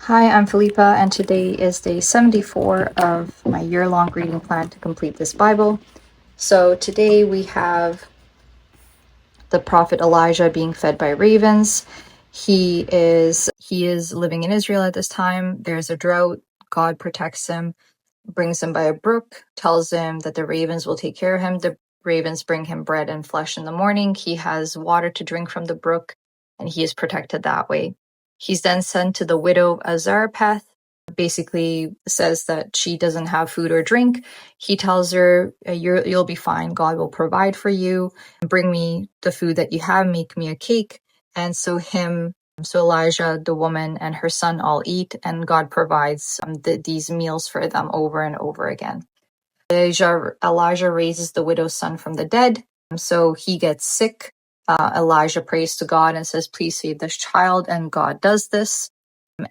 Hi, I'm Felipa, and today is day 74 of my year-long reading plan to complete this Bible. So today we have the prophet Elijah being fed by ravens. He is living in Israel at this time. There's a drought. God protects him, brings him by a brook, tells him that the ravens will take care of him. The ravens bring him bread and flesh in the morning. He has water to drink from the brook, and he is protected that way. He's then sent to the widow of Zarephath. Basically says that she doesn't have food or drink. He tells her, you'll be fine. God will provide for you. Bring me the food that you have. Make me a cake. And so Elijah, the woman, and her son all eat, and God provides these meals for them over and over again. Elijah raises the widow's son from the dead. So he gets sick. Elijah prays to God and says, please save this child. And God does this.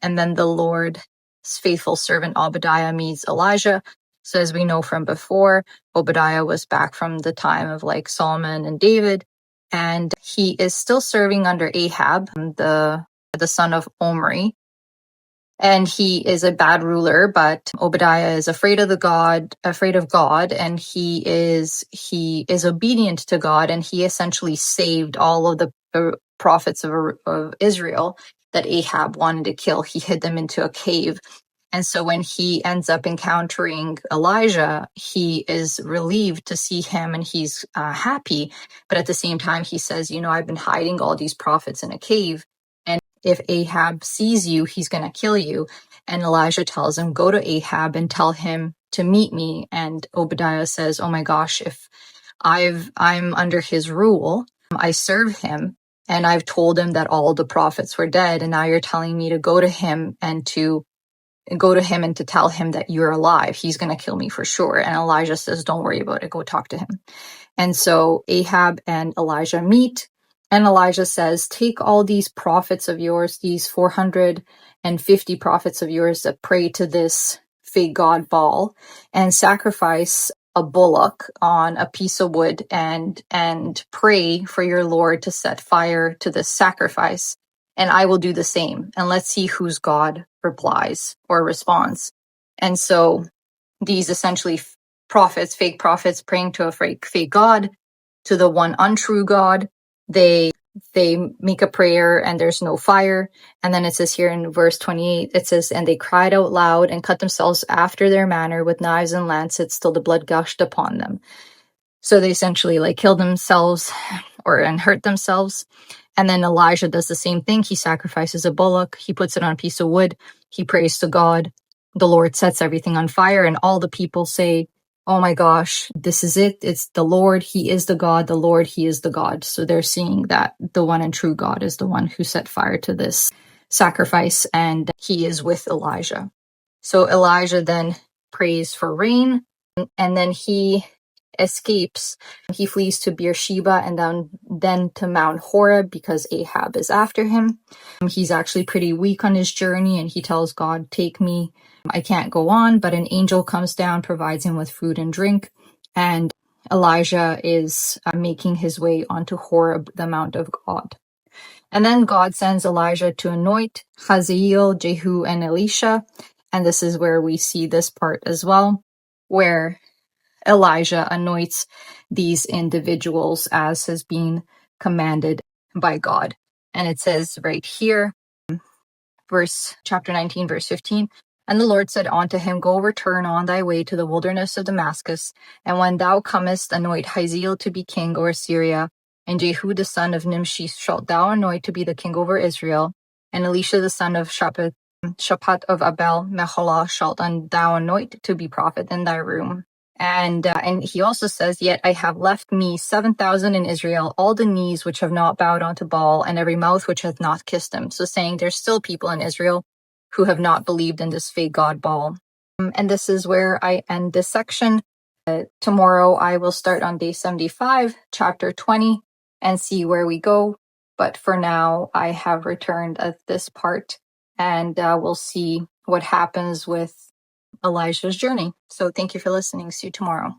And then the Lord's faithful servant Obadiah meets Elijah. So as we know from before, Obadiah was back from the time of like Solomon and David. And he is still serving under Ahab, the son of Omri. And he is a bad ruler, but Obadiah is afraid of God, and he is obedient to God, and he essentially saved all of the prophets of Israel that Ahab wanted to kill. He hid them into a cave. And so when he ends up encountering Elijah, he is relieved to see him, and he's happy. But at the same time, he says, I've been hiding all these prophets in a cave. If Ahab sees you, he's going to kill you. And Elijah tells him, go to Ahab and tell him to meet me. And Obadiah says, oh my gosh, if I'm under his rule, I serve him, and I've told him that all the prophets were dead. And now you're telling me to go to him and to tell him that you're alive. He's going to kill me for sure. And Elijah says, don't worry about it. Go talk to him. And so Ahab and Elijah meet. And Elijah says, take all these prophets of yours, these 450 prophets of yours that pray to this fake god Baal, and sacrifice a bullock on a piece of wood and pray for your Lord to set fire to this sacrifice. And I will do the same. And let's see whose God replies or responds. And so these essentially fake prophets praying to a fake God, to the one untrue God, they make a prayer and there's no fire. And then it says here in verse 28, it says, and they cried out loud and cut themselves after their manner with knives and lancets till the blood gushed upon them. So they essentially like killed themselves and hurt themselves. And then Elijah does the same thing. He sacrifices a bullock. He puts it on a piece of wood. He prays to God. The Lord sets everything on fire, and all the people say, oh my gosh, this is it. It's the Lord. He is the God. The Lord, he is the God. So they're seeing that the one and true God is the one who set fire to this sacrifice, and he is with Elijah. So Elijah then prays for rain, and then he escapes. He flees to Beersheba and then to Mount Horeb because Ahab is after him. He's actually pretty weak on his journey, and he tells God, take me. I can't go on. But an angel comes down, provides him with food and drink, and Elijah is making his way onto Horeb, the Mount of God. And then God sends Elijah to anoint Hazael, Jehu, and Elisha. And this is where we see this part as well, where Elijah anoints these individuals as has been commanded by God. And it says right here, chapter 19, verse 15, and the Lord said unto him, go return on thy way to the wilderness of Damascus, and when thou comest, anoint Hazael to be king over Syria, and Jehu the son of Nimshi shalt thou anoint to be the king over Israel, and Elisha the son of Shaphat of Abel Meholah shalt thou anoint to be prophet in thy room. And he also says, yet I have left me 7,000 in Israel, all the knees which have not bowed unto Baal, and every mouth which hath not kissed him. So saying there's still people in Israel who have not believed in this fake god Baal. And this is where I end this section. Tomorrow I will start on day 75, chapter 20, and see where we go. But for now, I have returned at this part, and we'll see what happens with Elijah's journey. So thank you for listening. See you tomorrow.